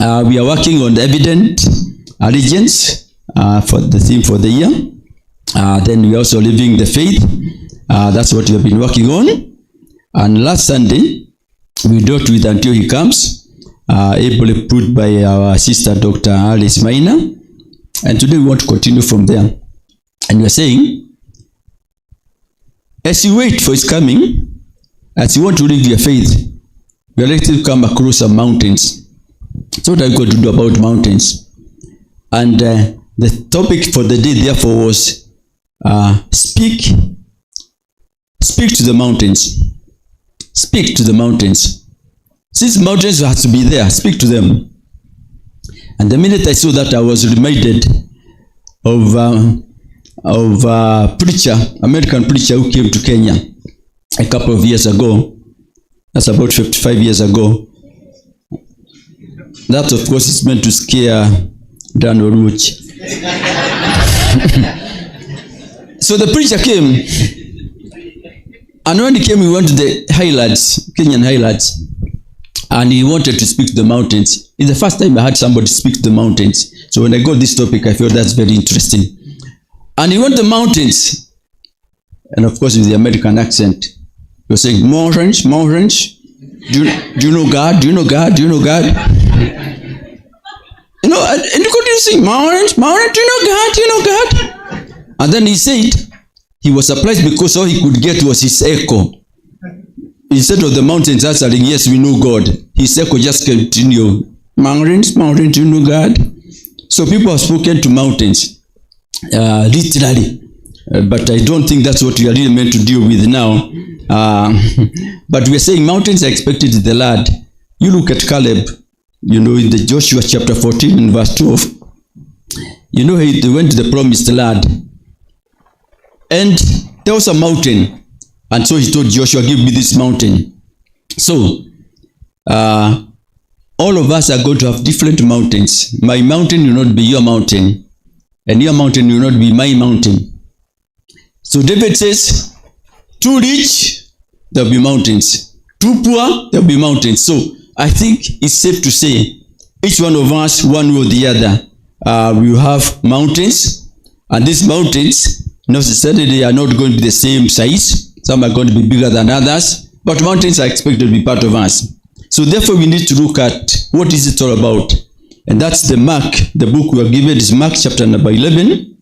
We are working on the evident allegiance for the theme for the year. Then we are also living the faith. That's what we have been working on. And last Sunday, we dealt with Until He Comes, ably put by our sister Dr. Alice Maina. And today we want to continue from there. And we are saying, as you wait for His coming, as you want to live your faith, you are likely to come across some mountains. So what are we going to do about mountains? And the topic for the day therefore was speak to the mountains. Speak to the mountains. Since mountains have to be there, speak to them. And the minute I saw that, I was reminded of a preacher, American preacher who came to Kenya a couple of years ago. That's about 55 years ago. That, of course, is meant to scare Dan Oruch. So the preacher came, and when he came, he went to the highlands, Kenyan highlands, and he wanted to speak to the mountains. It's the first time I had somebody speak to the mountains. So when I got this topic, I felt that's very interesting. And he went to the mountains, and of course with the American accent, he was saying, mountains, mountains, do you know God? Do you know God? Do you know God? You know, and you could sing, mountains, mountains, do you know God? Do you know God? And then he said, he was surprised because all he could get was his echo. Instead of the mountains answering, yes, we know God, his echo just continued, mountains, mountains, do you know God? So people have spoken to mountains, literally. But I don't think that's what we are really meant to deal with now. But we are saying mountains are expected in the land. You look at Caleb, you know, in the Joshua chapter 14 and verse 12. You know, they went to the promised land. And there was a mountain. And so he told Joshua, give me this mountain. So, all of us are going to have different mountains. My mountain will not be your mountain. And your mountain will not be my mountain. So David says, too rich, there will be mountains. Too poor, there will be mountains. So I think it's safe to say, each one of us, one way or the other, we will have mountains. And these mountains, necessarily are not going to be the same size. Some are going to be bigger than others. But mountains are expected to be part of us. So therefore we need to look at what is it all about. And that's the Mark. The book we are given is Mark chapter number 11.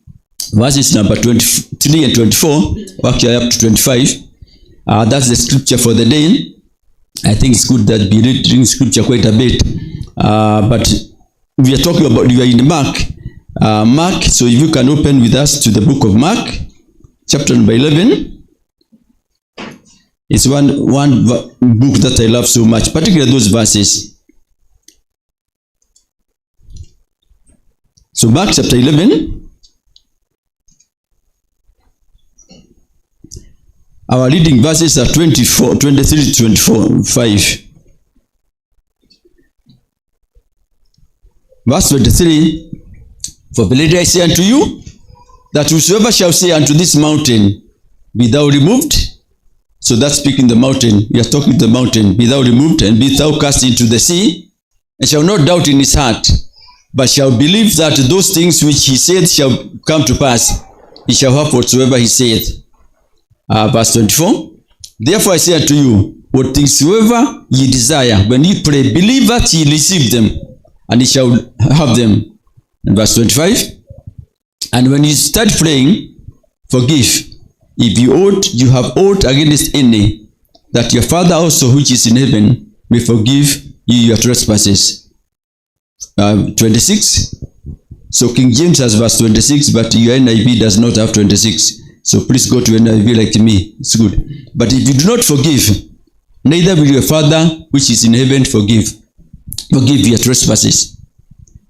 Verses number 23 and 24, actually up to 25. That's the scripture for the day. I think it's good that we reading scripture quite a bit. But we are talking about, we are in Mark. Mark, so if you can open with us to the book of Mark, chapter number 11. It's one book that I love so much, particularly those verses. So Mark chapter 11. Our reading verses are 23 to 24, 5. Verse 23, for verily I say unto you, that whosoever shall say unto this mountain, be thou removed. So that's speaking the mountain. We are talking to the mountain. Be thou removed, and be thou cast into the sea, and shall not doubt in his heart, but shall believe that those things which he saith shall come to pass. He shall have whatsoever he saith. Verse 24, therefore I say unto you, what things soever ye desire, when ye pray, believe that ye receive them, and ye shall have them. And verse 25, and when ye start praying, forgive, if you have aught against any, that your Father also which is in heaven may forgive you your trespasses. 26, so King James has verse 26, but your NIV does not have 26. So please go to NIV like me. It's good. But if you do not forgive, neither will your Father which is in heaven forgive your trespasses.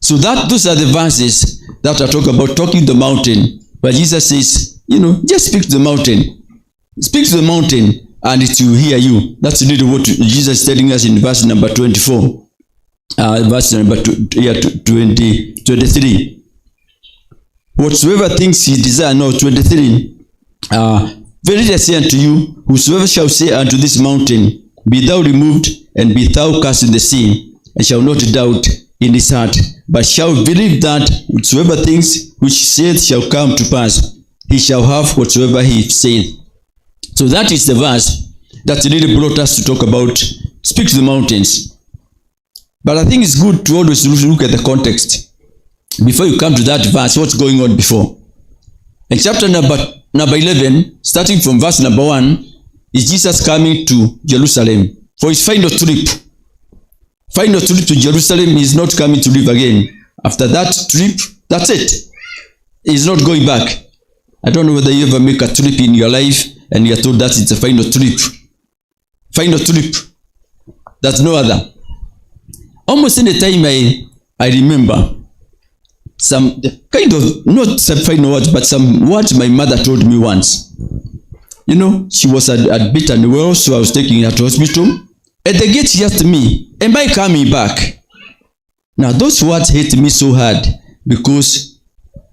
So those are the verses that are talking about talking to the mountain. But Jesus says, you know, just speak to the mountain. Speak to the mountain and it will hear you. That's really what Jesus is telling us in verse number 24. Verse number 23. Whatsoever things ye desire, no, 23. Verily I say unto you, whosoever shall say unto this mountain, be thou removed, and be thou cast in the sea, and shall not doubt in his heart, but shall believe that whatsoever things which he saith shall come to pass, he shall have whatsoever he saith. So that is the verse that really brought us to talk about speak to the mountains. But I think it's good to always look at the context before you come to that verse, what's going on before. In chapter number 11, starting from verse number 1, is Jesus coming to Jerusalem for his final trip. Final trip to Jerusalem. He is not coming to live again. After that trip, that's it. He's not going back. I don't know whether you ever make a trip in your life and you're told that it's a final trip. Final trip. That's no other. Almost any time I remember some kind of, not some final words, but some words my mother told me once. You know, she was admitted well, so I was taking her to hospital. At the gate, she asked me, am I coming back? Now, those words hit me so hard because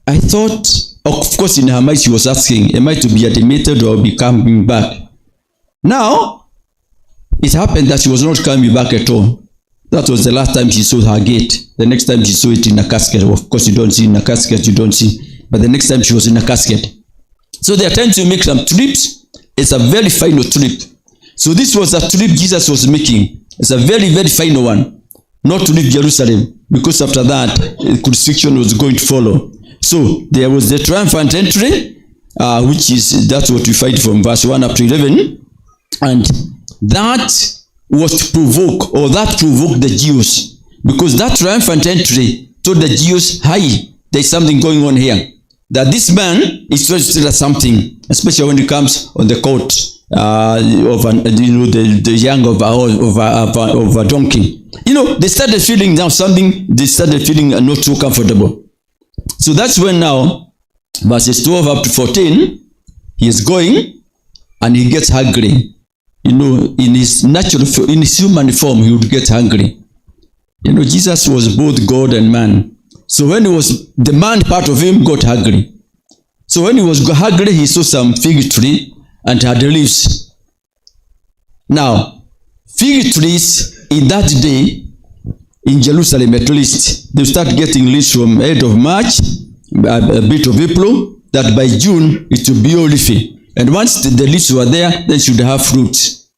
I thought, of course, in her mind, she was asking, am I to be admitted or be coming back? Now, it happened that she was not coming back at all. That was the last time she saw her gate. The next time she saw it in a casket. Of course, you don't see in a casket, you don't see. But the next time she was in a casket. So there are times you make some trips. It's a very final trip. So this was a trip Jesus was making. It's a very, very final one. Not to leave Jerusalem. Because after that, crucifixion was going to follow. So there was the triumphant entry, which is, that's what we find from verse 1 up to 11. And that was to provoke, or that provoked the Jews. Because that triumphant entry told the Jews, hi, there's something going on here. That this man is trying to tell us something, especially when it comes on the court of the young of a donkey. You know, they started feeling now something, they started feeling not so comfortable. So that's when now, verses 12 up to 14, he is going and he gets hungry. You know, in his natural, in his human form, he would get hungry. You know, Jesus was both God and man. So when he was, the man part of him got hungry. So when he was hungry, he saw some fig tree and had leaves. Now, fig trees in that day, in Jerusalem at least, they start getting leaves from end of March, a bit of April, that by June it will be all leafy. And once the leaves were there, then should have fruits.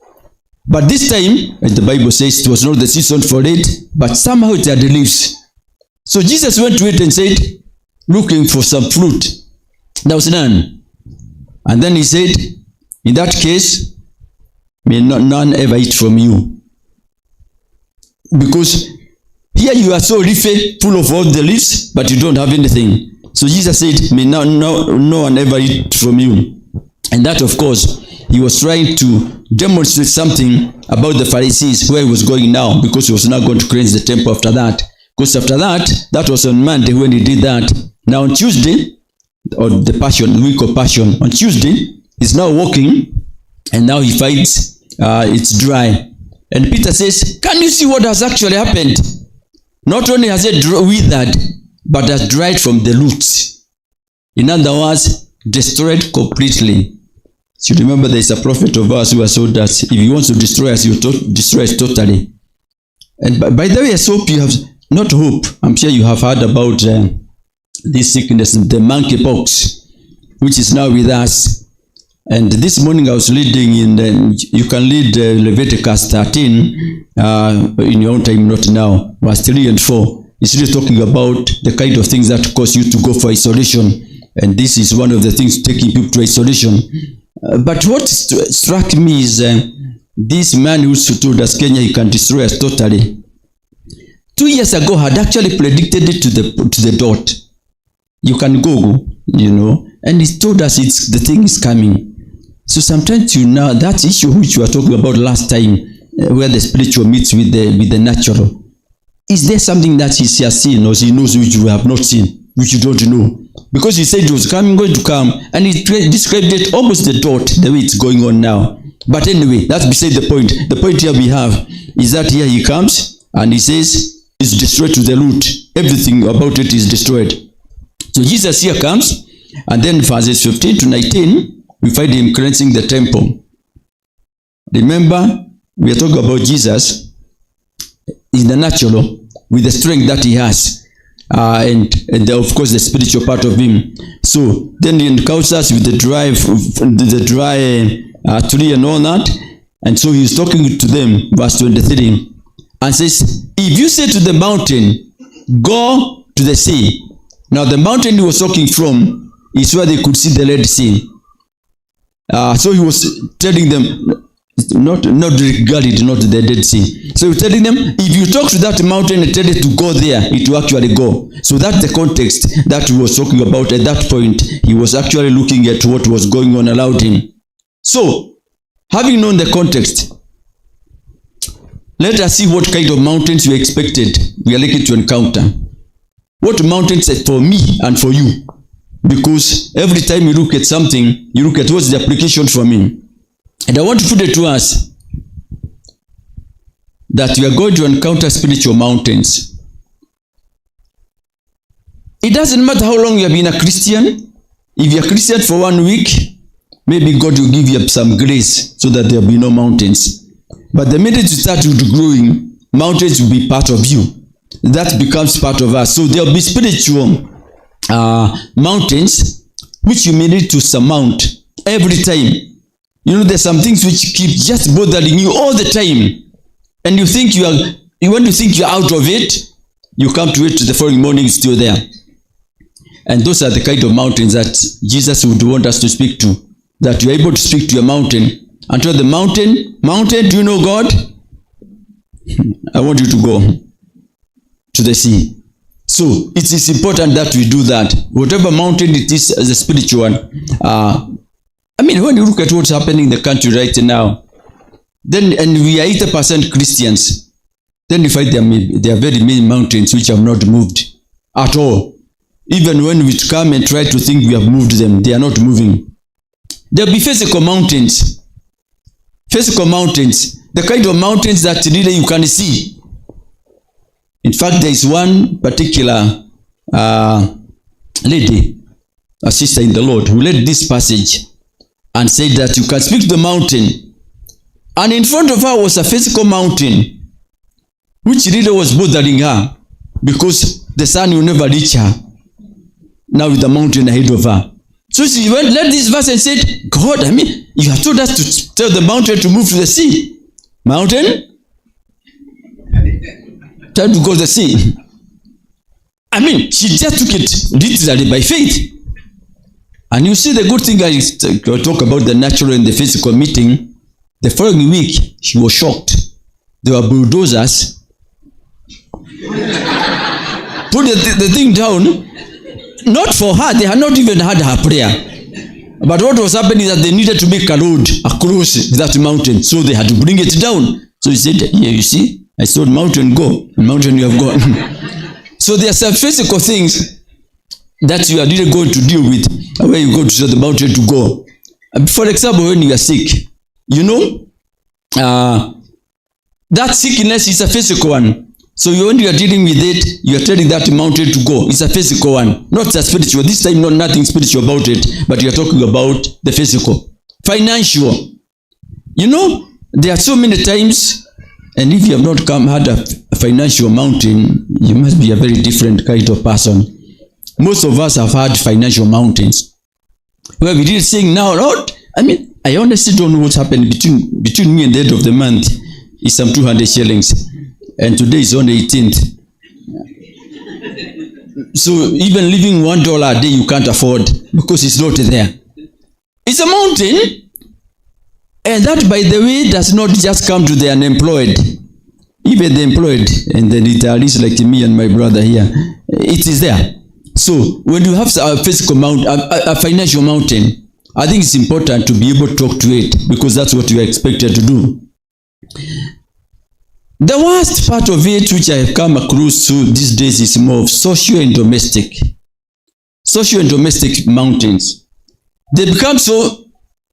But this time, as the Bible says, it was not the season for it, but somehow it had leaves. So Jesus went to it and said, looking for some fruit. There was none. And then he said, in that case, may none ever eat from you. Because here you are so leafy, full of all the leaves, but you don't have anything. So Jesus said, may no one ever eat from you. And that, of course, he was trying to demonstrate something about the Pharisees, where he was going now, because he was now going to cleanse the temple after that. Because after that, that was on Monday when he did that. Now on Tuesday, or the Passion, the week of Passion, on Tuesday, he's now walking, and now he finds it's dry. And Peter says, can you see what has actually happened? Not only has it withered, but has dried from the roots. In other words, destroyed completely. So you remember there is a prophet of ours who has told us, if he wants to destroy us, he will destroy us totally. And by the way, I hope you have, not hope, I'm sure you have heard about this sickness, the monkeypox, which is now with us. And this morning I was reading in, you can read Leviticus 13 in your own time, not now, verse 3 and 4. It's really talking about the kind of things that cause you to go for isolation. And this is one of the things taking people to isolation. But what struck me is this man who told us Kenya he can destroy us totally. 2 years ago had actually predicted it to the dot. You can Google, you know, and he told us the thing is coming. So sometimes you know that issue which we were talking about last time, where the spiritual meets with the natural. Is there something that he has seen or he knows which we have not seen, which you don't know? Because he said it was going to come, and he described it almost the dot, the way it's going on now. But anyway, that's beside the point. The point here we have is that here he comes, and he says it's destroyed to the root. Everything about it is destroyed. So Jesus here comes, and then verses 15 to 19, we find him cleansing the temple. Remember, we are talking about Jesus in the natural. with the strength that he has. And of course the spiritual part of him. So then he encounters with the dry tree and all that. And so he's talking to them, verse 23, and says, if you say to the mountain, go to the sea. Now the mountain he was talking from is where they could see the Red Sea. So he was telling them, not regarded, not the Dead Sea. So he's telling them, if you talk to that mountain and tell it to go there, it will actually go. So that's the context that he was talking about at that point. He was actually looking at what was going on around him. So, having known the context, let us see what kind of mountains we are likely to encounter. What mountains are for me and for you? Because every time you look at something, you look at what's the application for me. And I want to put it to us that we are going to encounter spiritual mountains. It doesn't matter how long you have been a Christian. If you're a Christian for 1 week, maybe God will give you some grace so that there will be no mountains. But the minute you start growing, mountains will be part of you. That becomes part of us. So there will be spiritual mountains which you may need to surmount every time. You know, there's some things which keep just bothering you all the time. And you think when you think you're out of it, you come to it the following morning, it's still there. And those are the kind of mountains that Jesus would want us to speak to. That you're able to speak to your mountain. And tell the mountain, do you know God? I want you to go to the sea. So it is important that we do that. Whatever mountain it is as a spiritual one. When you look at what's happening in the country right now, and we are 80% Christians, then you find there are very many mountains which have not moved at all. Even when we come and try to think we have moved them, they are not moving. There will be physical mountains. Physical mountains. The kind of mountains that really you can see. In fact, there is one particular lady, a sister in the Lord, who read this passage and said that you can speak to the mountain. And in front of her was a physical mountain, which really was bothering her, because the sun will never reach her. Now with the mountain ahead of her. So she read this verse and said, God, you have told us to tell the mountain to move to the sea. Mountain, time to go to the sea. She just took it literally by faith. And you see the good thing, I talk about the natural and the physical meeting. The following week, she was shocked. There were bulldozers. Put the thing down. Not for her, they had not even had her prayer. But what was happening is that they needed to make a road across that mountain. So they had to bring it down. So he said, yeah, you see, I saw the mountain go. The mountain you have gone. So there are some physical things that you are really going to deal with where you go to tell the mountain to go. For example, when you are sick, that sickness is a physical one. So when you are dealing with it, you are telling that mountain to go. It's a physical one, not a spiritual. This time, not nothing spiritual about it, but you are talking about the physical. Financial. There are so many times, and if you have not had a financial mountain, you must be a very different kind of person. Most of us have had financial mountains. Where we did saying now, Lord, I honestly don't know what's happening between me and the end of the month. It's some 200 shillings. And today is on the 18th. So even living $1 a day you can't afford because it's not there. It's a mountain. And that, by the way, does not just come to the unemployed. Even the employed and the retirees like me and my brother here, it is there. So when you have a physical mountain, a financial mountain, I think it's important to be able to talk to it because that's what you are expected to do. The worst part of it, which I have come across to these days, is more of social and domestic. Social and domestic mountains. They become so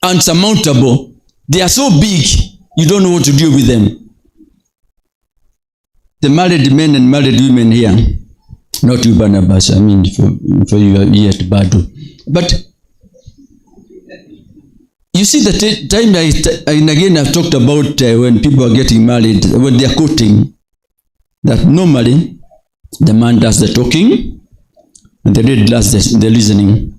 unsurmountable. They are so big, you don't know what to do with them. The married men and married women here, not you, Barnabas, for you are here at Badu. But you see, the time and again I've talked about when people are getting married, when they are courting, that normally The man does the talking, and the lady does the listening.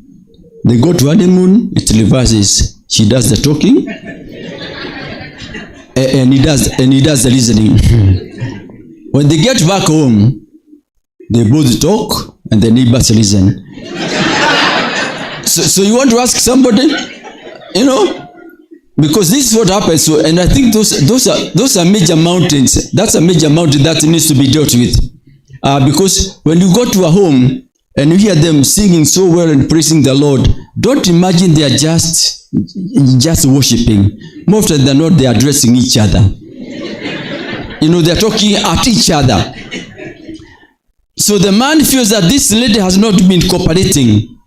They go to honeymoon, it reverses. She does the talking, and he does the listening. When they get back home, they both talk, and the neighbors listen. So you want to ask somebody, because this is what happens. So, and I think those are major mountains. That's a major mountain that needs to be dealt with. Because when you go to a home and you hear them singing so well and praising the Lord, don't imagine they are just worshiping. More often than not, they are addressing each other. They are talking at each other. So the man feels that this lady has not been cooperating.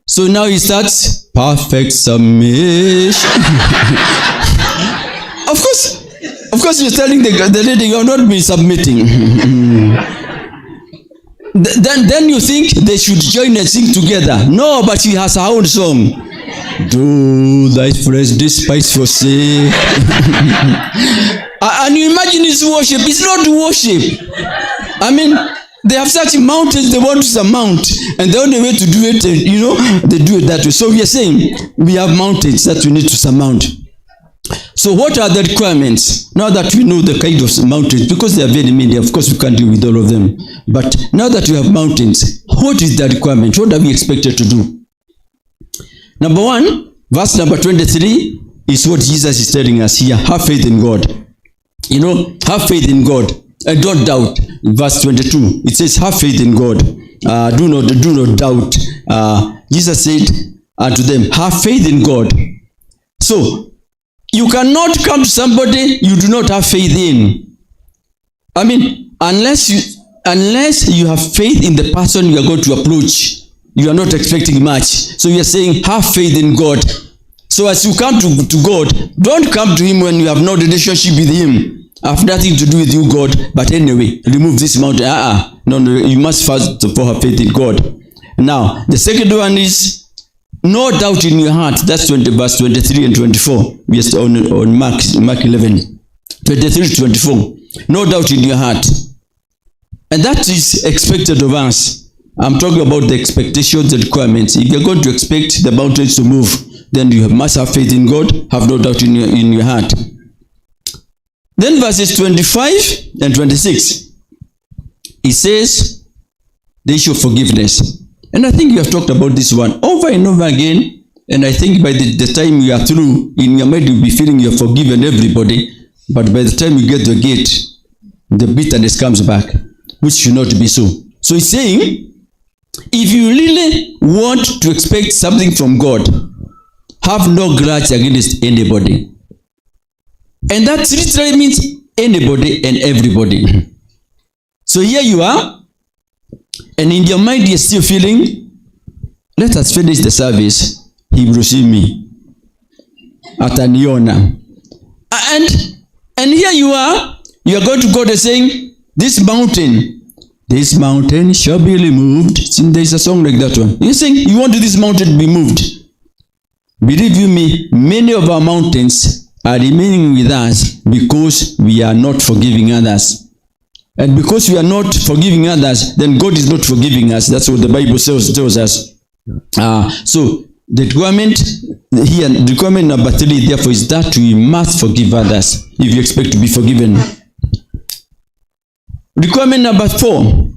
So now he starts perfect submission. Of course, you're telling the lady you have not been submitting. Then you think they should join and sing together. No, but she has her own song. Do thy flesh despise forsake. And you imagine it's worship. It's not worship. I mean, they have such mountains they want to surmount, and the only way to do it, they do it that way. So we are saying we have mountains that we need to surmount. So what are the requirements? Now that we know the kind of mountains, because they are very many, of course we can't deal with all of them. But now that we have mountains, what is the requirement? What are we expected to do? Number 1, verse number 23 is what Jesus is telling us here. Have faith in God. Have faith in God. And don't doubt. Verse 22, it says, have faith in God. Do not doubt. Jesus said unto them, have faith in God. So, you cannot come to somebody you do not have faith in. I mean, unless you have faith in the person you are going to approach, you are not expecting much. So you are saying, have faith in God. So as you come to God, don't come to him when you have no relationship with him. Have nothing to do with you, God. But anyway, remove this mountain. No, you must first of all have faith in God. Now, the second one is, no doubt in your heart. That's verse 23 and 24. We are on Mark 11. 23 to 24. No doubt in your heart. And that is expected of us. I'm talking about the expectations and requirements. If you're going to expect the mountains to move, then you must have faith in God. Have no doubt in your heart. Then verses 25 and 26. It says, the issue of forgiveness. And I think you have talked about this one over and over again. And I think by the time you are through, in your mind you'll be feeling you've forgiven everybody. But by the time you get to the gate, the bitterness comes back, which should not be so. So it's saying, if you really want to expect something from God, have no grudge against anybody. And that literally means anybody and everybody. So here you are. And in your mind, you're still feeling, let us finish the service. He will receive me. Ataniona. And here you are going to God and saying, this mountain shall be removed. There's a song like that one. You're saying, you want this mountain to be moved. Believe you me, many of our mountains are remaining with us because we are not forgiving others. And because we are not forgiving others, then God is not forgiving us. That's what the Bible tells us. So the requirement number 3, therefore, is that we must forgive others if you expect to be forgiven. Requirement number 4,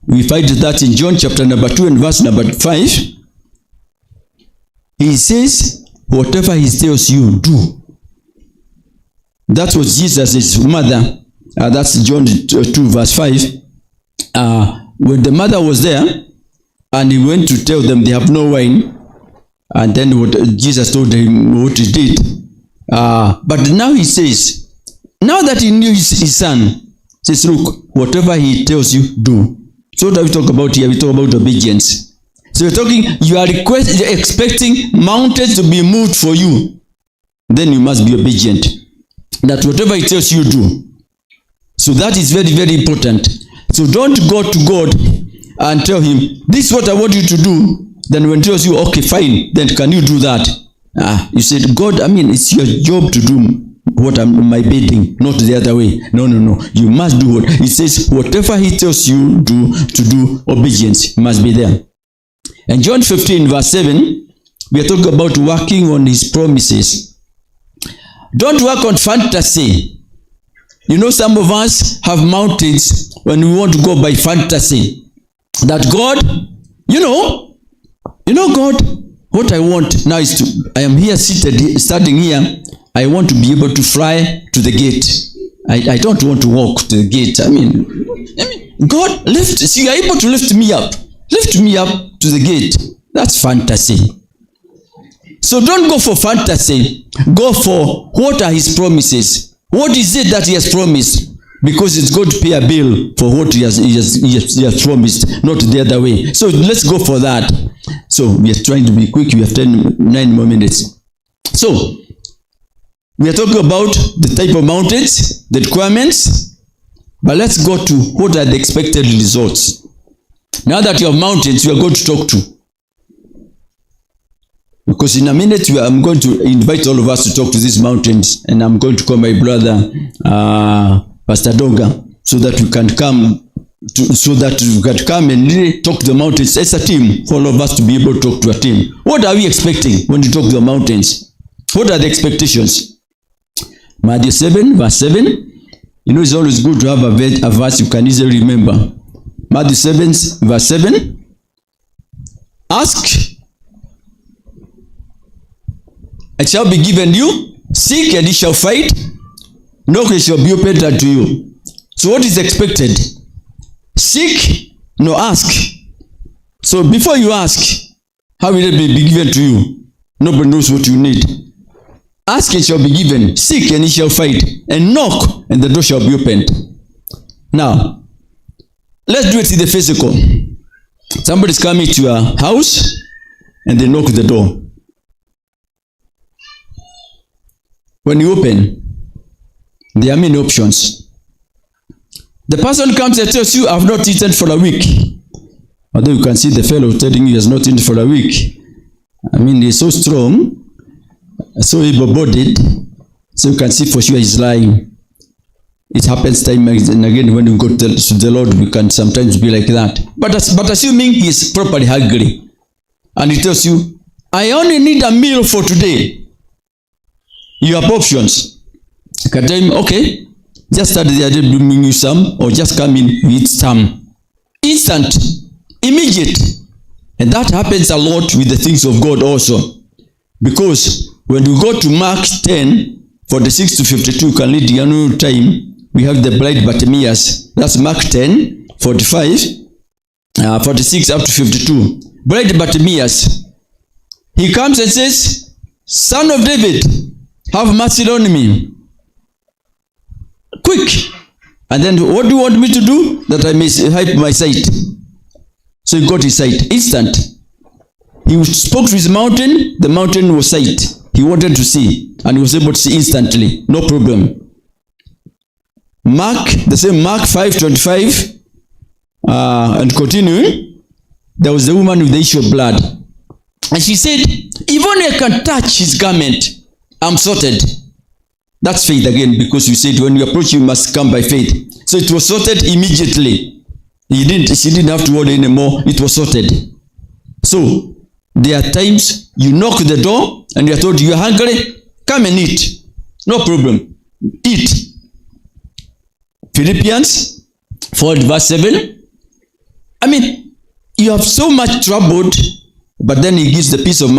we find that in John chapter number 2 and verse number 5. He says, whatever he tells you, do. That was Jesus' mother. That's John 2 verse 5. When the mother was there, and he went to tell them they have no wine, and then Jesus told him what he did. But now he says, now that he knew his son, says, look, whatever he tells you, do. So what do we talk about here? We talk about obedience. So you are expecting mountains to be moved for you. Then you must be obedient. That whatever he tells you, do. So that is very, very important. So don't go to God and tell him, this is what I want you to do. Then when he tells you, okay, fine, then can you do that? You said, God, it's your job to do my bidding, not the other way. No. You must do what it says. Whatever he tells you to do, obedience must be there. And John 15 verse 7, we are talking about working on his promises. Don't work on fantasy. You know, some of us have mountains when we want to go by fantasy. That God, you know God, what I want now is I am here standing here, I want to be able to fly to the gate. I don't want to walk to the gate. I mean, God, you are able to lift me up to the gate. That's fantasy. So don't go for fantasy. Go for what are his promises. What is it that he has promised? Because it's going to pay a bill for what he has promised, not the other way. So let's go for that. So we are trying to be quick. We have 9 more minutes. So we are talking about the type of mountains, the requirements. But let's go to what are the expected results. Now that you have mountains, you are going to talk to. Because in a minute, I'm going to invite all of us to talk to these mountains. And I'm going to call my brother, Pastor Donga, so that we can come and really talk to the mountains. It's a team for all of us to be able to talk to a team. What are we expecting when you talk to the mountains? What are the expectations? Matthew 7 verse 7. You know, it's always good to have a verse you can easily remember. Matthew 7 verse 7. Ask, it shall be given you. Seek, and ye shall find. Knock, it shall be opened unto you. So what is expected? Seek, no, ask. So before you ask, how will it be given to you? Nobody knows what you need. Ask, and it shall be given. Seek, and ye shall find. And knock, and the door shall be opened. Now, let's do it in the physical. Somebody's coming to your house, and they knock the door. When you open, there are many options. The person comes and tells you, I have not eaten for a week. Although you can see the fellow telling you he has not eaten for a week. I mean, he's so strong, so able-bodied, so you can see for sure he's lying. It happens time and again when we go to the Lord, we can sometimes be like that. But assuming he's properly hungry, and he tells you, I only need a meal for today. You have options. You can tell him, okay, just start there, bring you some, or just come in, eat some. Instant, immediate. And that happens a lot with the things of God also. Because when you go to Mark 10, 46 to 52, you can read the annual time, we have the blind Bartimaeus. That's Mark 10, 45, 46 up to 52. Blind Bartimaeus. He comes and says, Son of David, have mercy on me. Quick. And then what do you want me to do? That I may help my sight. So he got his sight. Instant. He spoke to his mountain. The mountain was sight. He wanted to see. And he was able to see instantly. No problem. Mark 5:25. And continuing. There was a woman with the issue of blood. And she said, if only I can touch his garment, I'm sorted. That's faith again, because you said when you approach, you must come by faith. So it was sorted immediately. She didn't have to worry anymore. It was sorted. So there are times you knock the door and you are told you are hungry. Come and eat. No problem. Eat. Philippians 4 verse 7. I mean, you have so much troubled. But then he gives the peace of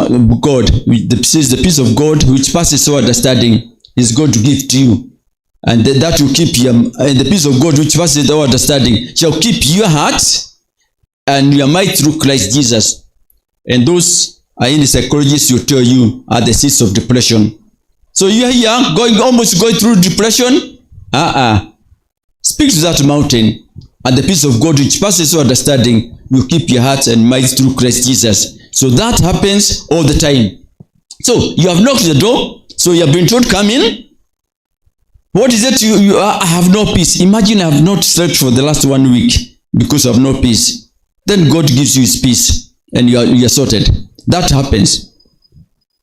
God. The peace of God which passes all understanding is going to give to you. And that will keep you. And the peace of God which passes all understanding shall keep your heart and your mind through Christ Jesus. And those are in the psychologists will tell you are the seeds of depression. So you are here almost going through depression. Speak to that mountain. And the peace of God which passes all understanding will keep your heart and mind through Christ Jesus. So that happens all the time. So you have knocked the door. So you have been told, come in. What is it? I have no peace. Imagine I have not slept for the last 1 week because I have no peace. Then God gives you his peace and you are sorted. That happens.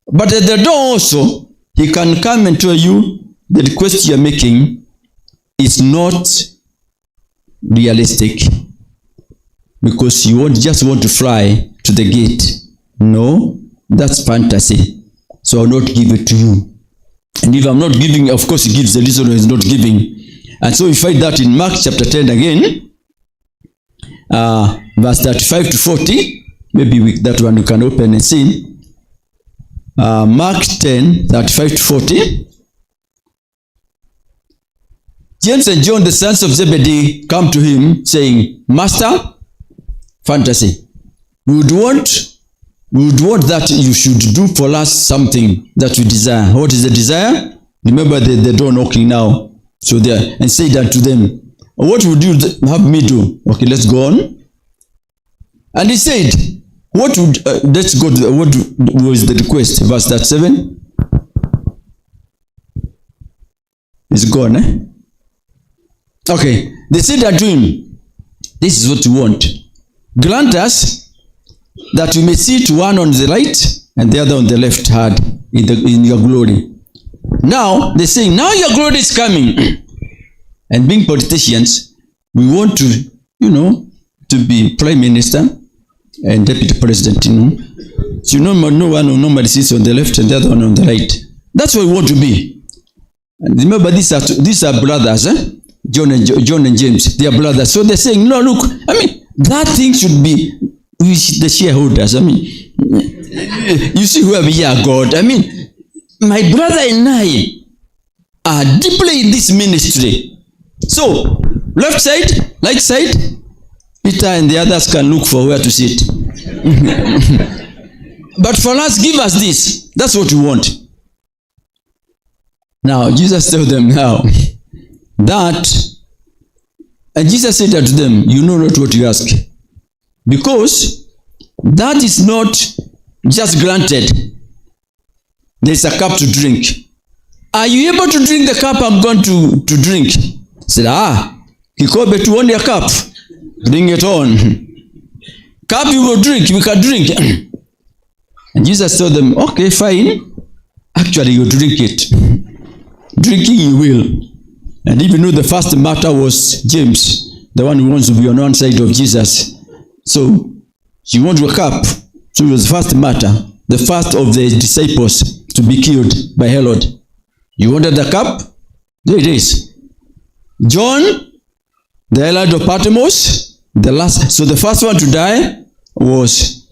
But at the door also, he can come and tell you, the request you're making is not realistic, because you just want to fly to the gate. No, that's fantasy. So I'll not give it to you. And if I'm not giving, of course he gives the reason he's not giving. And so we find that in Mark chapter 10 again, verse 35 to 40. Maybe that one you can open and see. Mark 10, 35 to 40. James and John, the sons of Zebedee, come to him saying, Master, fantasy, we would want that you should do for us something that we desire. What is the desire? Remember the door knocking now. So there, and said unto them, what would you have me do? Okay, let's go on. And he said, what would, let's go to, what was the request? Verse 37. It's gone, eh? Okay, they said unto him, this is what we want. Grant us that we may sit one on the right and the other on the left hand in your glory. Now, they say, now your glory is coming. And being politicians, we want to, to be prime minister and deputy president, So no one normally sits on the left and the other one on the right. That's what we want to be. And remember, these are brothers, eh? John and James, they are brothers. So they're saying, no, look, that thing should be with the shareholders. You see where we are, God. My brother and I are deeply in this ministry. So, left side, right side, Peter and the others can look for where to sit. But for us, give us this. That's what we want. Now, Jesus told them now that, and Jesus said unto them, you know not what you ask. Because that is not just granted. There is a cup to drink. Are you able to drink the cup I'm going to drink? Said, Kikobe to only a cup. Bring it on. Cup you will drink, we can drink. And Jesus told them, okay, fine. Actually, you drink it. Drinking you will. And even though the first matter was James, the one who wants to be on one side of Jesus. So, you want a cup. So it was the first matter. The first of the disciples to be killed by Herod. You wanted the cup? There it is. John, the elder of Patmos, the last. So the first one to die was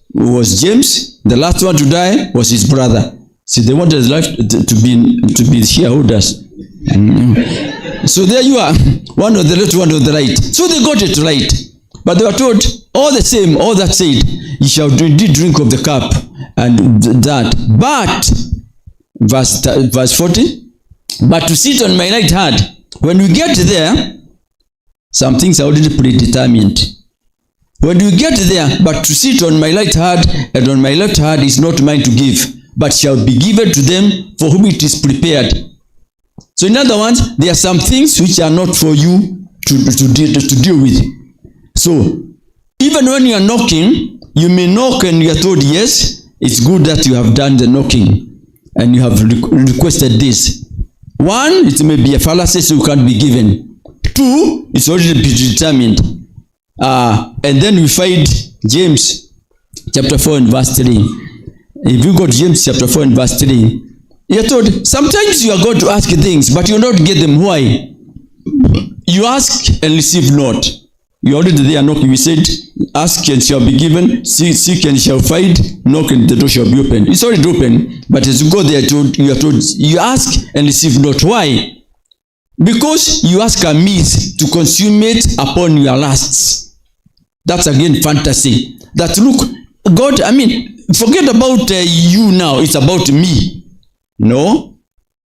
James. The last one to die was his brother. See, they wanted his life to be shareholders. So there you are, one on the left, one on the right. So they got it right. But they were told, all the same, all that said, you shall indeed drink of the cup and that. But, verse 40, but to sit on my right hand. When we get there, some things are already predetermined. When we get there, but to sit on my right hand and on my left hand is not mine to give, but shall be given to them for whom it is prepared. So in other words, there are some things which are not for you to deal with. So, even when you are knocking, you may knock and you are told, yes, it's good that you have done the knocking and you have requested this. One, it may be a fallacy, so you can't be given. Two, it's already predetermined. And then we find James chapter 4 and verse 3. If you go to James chapter 4 and verse 3, you're told, sometimes you are going to ask things, but you don't get them. Why? You ask and receive not. You already there knocking. We said, ask and shall be given, seek and shall find, knock and the door shall be opened. It's already open, but as you go there, you are told, you ask and receive not. Why? Because you ask amiss to consummate upon your lusts. That's again fantasy. That look, God, forget about you now. It's about me. No.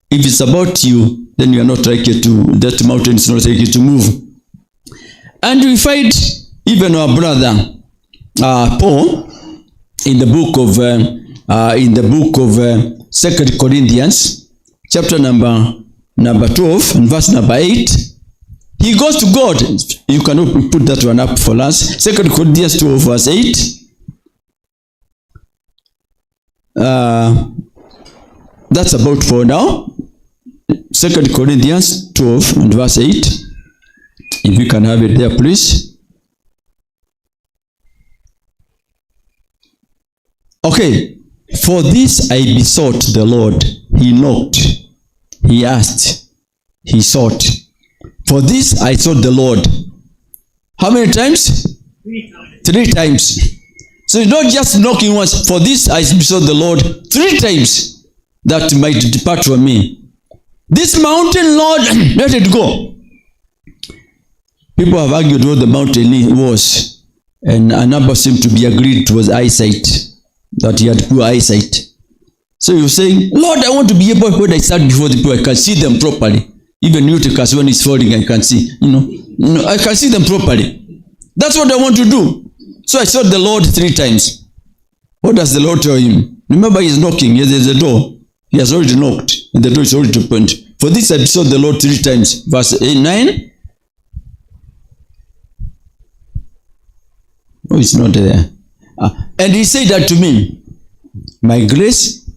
If it's about you, then you are not likely to, that mountain is not likely to move. And we find even our brother Paul in the book of 2 Corinthians, chapter number 12 and verse number 8. He goes to God. You can put that one up for us. 2 Corinthians 12 verse 8. That's about for now. 2 Corinthians 12 and verse 8. If you can have it there, please. Okay. For this I besought the Lord. He knocked. He asked. He sought. For this I sought the Lord. How many times? 3 times. 3 times. So it's not just knocking once. For this I besought the Lord 3 times, that might depart from me. This mountain, Lord, let it go. People have argued what the mountain was, and a number seem to be agreed it was eyesight, that he had poor eyesight. So you're saying, Lord, I want to be able, when I stand before the people, I can see them properly. Even Eutychus, when it's falling, I can see. I can see them properly. That's what I want to do. So I sought the Lord 3 times. What does the Lord tell him? Remember, he's knocking. There's a door. He has already knocked, and the door is already opened. For this I sought the Lord 3 times. Verse 9. Oh, it's not there. And he said unto me, my grace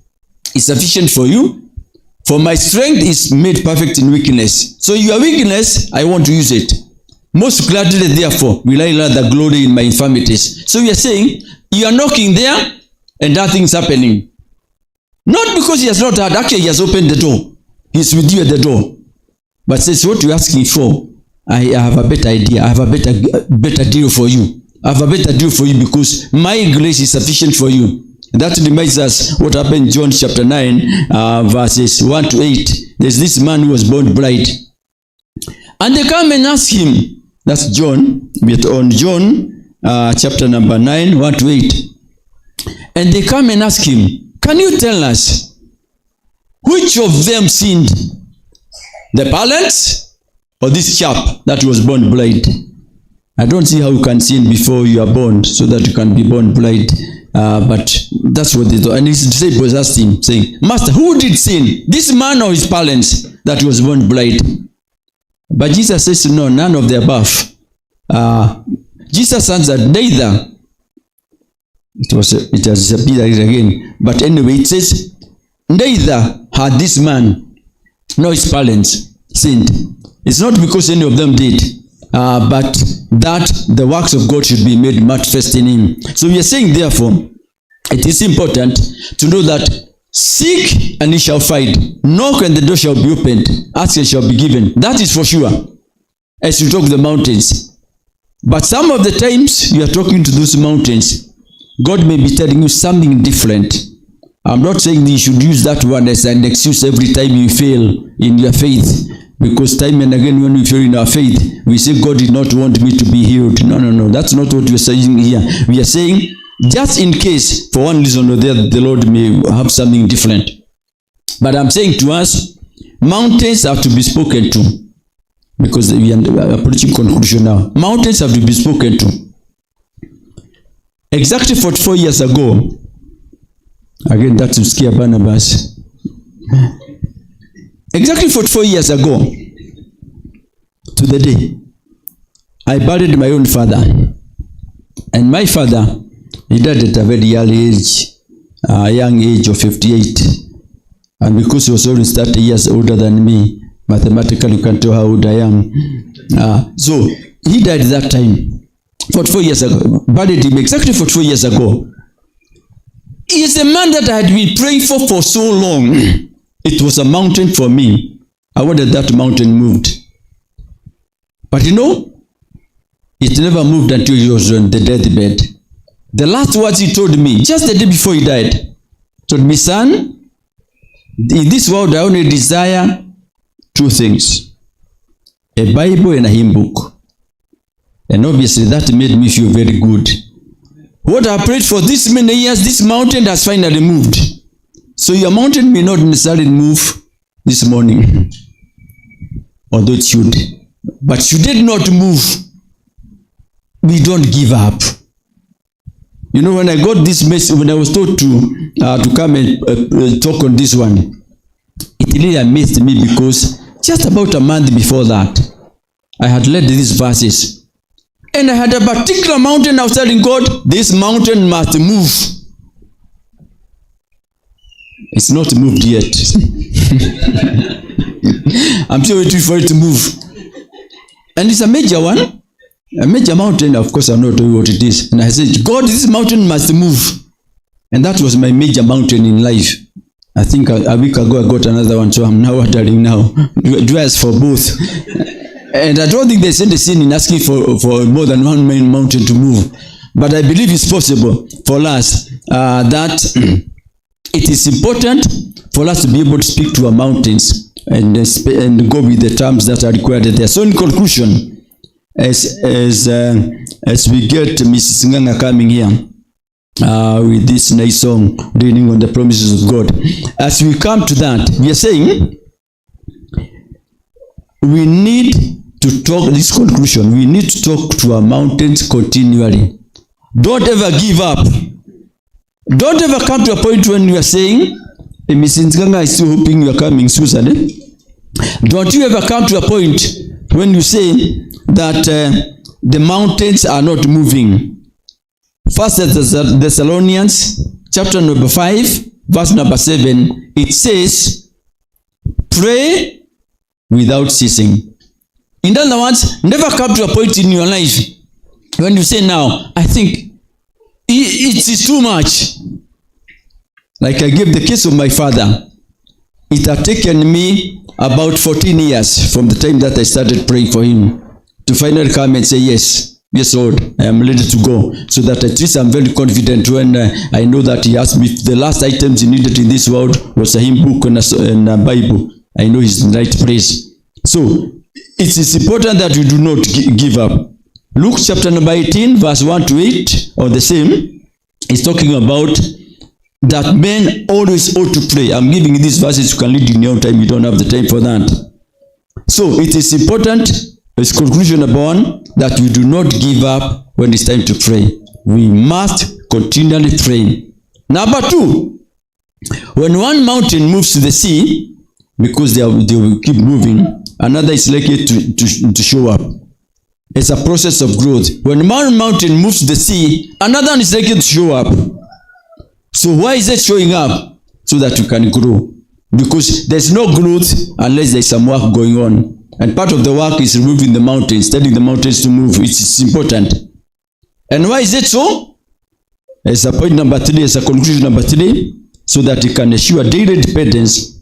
is sufficient for you, for my strength is made perfect in weakness. So your weakness, I want to use it. Most gladly, therefore, will I rather glory in my infirmities. So we are saying, you are knocking there, and nothing's happening. Not because he has not had, actually he has opened the door. He's with you at the door. But says, what you're asking for, I have a better idea. I have a better deal for you. I have a better deal for you because my grace is sufficient for you. And that reminds us what happened in John chapter 9, verses 1 to 8. There's this man who was born blind. And they come and ask him, that's John, we're on John chapter number 9, 1 to 8. And they come and ask him, can you tell us which of them sinned? The parents or this chap that was born blind? I don't see how you can sin before you are born so that you can be born blind. But that's what they do. And his disciples asked him, saying, Master, who did sin? This man or his parents that was born blind? But Jesus says, no, none of the above. Jesus answered, neither. It has disappeared again. But anyway, it says, neither had this man nor his parents sinned. It's not because any of them did, but that the works of God should be made manifest in him. So we are saying, therefore, it is important to know that seek and ye shall find, knock and the door shall be opened, ask and shall be given. That is for sure, as you talk the mountains. But some of the times you are talking to those mountains, God may be telling you something different. I'm not saying that you should use that one as an excuse every time you fail in your faith. Because time and again when we fail in our faith, we say God did not want me to be healed. No. That's not what we're saying here. We are saying just in case, for one reason or the other, the Lord may have something different. But I'm saying to us, mountains have to be spoken to. Because we are approaching conclusion now. Mountains have to be spoken to. Exactly 44 years ago, again that will scare Barnabas. Exactly 44 years ago, to the day, I buried my own father. And my father, he died at a very early age, a young age of 58. And because he was always 30 years older than me, mathematically you can tell how old I am. So he died at that time, 44 years ago. Buried him exactly 44 years ago. He is a man that I had been praying for so long. It was a mountain for me. I wanted that mountain moved. But you know, it never moved until he was on the deathbed. The last words he told me, just the day before he died, told me, son, in this world I only desire 2 things. A Bible and a hymn book. And obviously that made me feel very good. What I prayed for this many years, this mountain has finally moved. So your mountain may not necessarily move this morning, although it should. But should it not move, we don't give up. You know, when I got this message, when I was told to come and talk on this one, it really amazed me because just about a month before that, I had read these verses. And I had a particular mountain I was telling God, this mountain must move. It's not moved yet. I'm still waiting for it to move. And it's a major one. A major mountain. Of course, I'm not knowing what it is. And I said, God, this mountain must move. And that was my major mountain in life. I think a week ago I got another one, so I'm now wondering now. Do I ask for both? And I don't think there's any sin in asking for more than one main mountain to move. But I believe it's possible for us that it is important for us to be able to speak to our mountains and go with the terms that are required there. So in conclusion, as we get Mrs. Nganga coming here with this nice song, leaning on the promises of God, as we come to that, we are saying we need to talk, this conclusion, we need to talk to our mountains continually. Don't ever give up. Don't ever come to a point when you are saying, Mrs. Nganga is still hoping you are coming, Susan. Don't you ever come to a point when you say that the mountains are not moving. First Thessalonians chapter number 5, verse number 7, it says, pray without ceasing. In other words, never come to a point in your life when you say, now, I think it is too much. Like I gave the case of my father. It had taken me about 14 years from the time that I started praying for him to finally come and say, yes, Lord, I am ready to go. So that at least I'm very confident when I know that he asked me if the last items he needed in this world was a hymn book and a Bible. I know he's in the right place. So it is important that we do not give up. Luke chapter number 18, verse 1 to 8, or the same, is talking about that men always ought to pray. I'm giving you these verses, you can read in your own time, you don't have the time for that. So it is important, as conclusion number 1, that we do not give up when it's time to pray. We must continually pray. Number 2, when one mountain moves to the sea, because they will keep moving, another is likely to show up. It's a process of growth. When one mountain moves to the sea, another one is likely to show up. So why is it showing up? So that you can grow. Because there's no growth unless there's some work going on. And part of the work is removing the mountains, telling the mountains to move. It's important. And why is it so? As a point number 3, as a conclusion number 3, so that you can assure daily dependence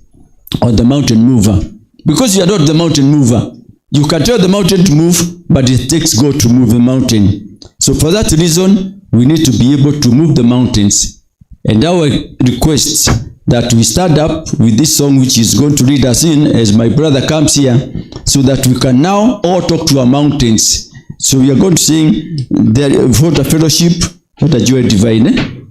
on the mountain mover. Because you are not the mountain mover. You can tell the mountain to move, but it takes God to move the mountain. So for that reason, we need to be able to move the mountains. And our request that we stand up with this song which is going to lead us in as my brother comes here, so that we can now all talk to our mountains. So we are going to sing, what a fellowship, what a joy divine.